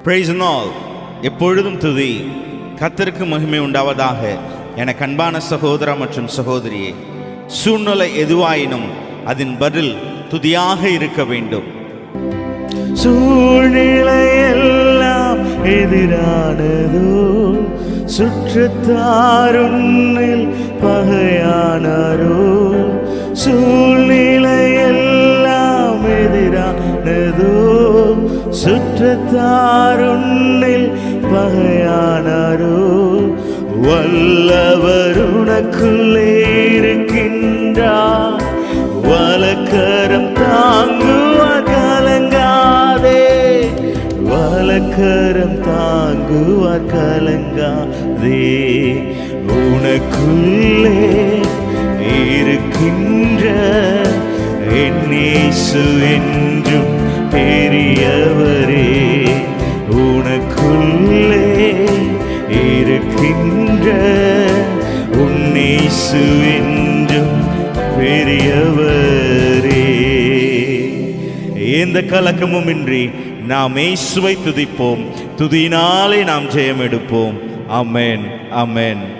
Price நாள் எப்பொழுதும் துதி. கர்த்தருக்கு மகிமை உண்டாவதாக. எனக்கு அன்பான சகோதர மற்றும் சகோதரியே, சூழ்நிலை எதுவாயினும் அதன் பதில் துதியாக இருக்க வேண்டும். சூழ்நிலை எல்லாம் எதிரானதோ, சுற்றத்தாருன்னில் பகையானாரோ. சூழ்நிலை எல்லாம் எதிரானதோ, சுற்றத்தாருன்னில் பகையானாரோ. வல்லவர் உனக்குள்ளே இருக்கின்றார், வலக்கரம் தாங்குவார் கலங்காதே. வலக்கரம் தாங்குவார் கலங்காதே. உனக்குள்ளே இருக்கின்ற என் இயேசு என்றும் பெரியவரே. உனக்குள்ளே இருக்கின்ற உன் இயேசு என்றும் பெரியவரே. எந்த கலக்கமும் இன்றி நாம் இயேசுவை துதிப்போம். துதியினாலே நாம் ஜெயம் எடுப்போம். ஆமென், ஆமென்.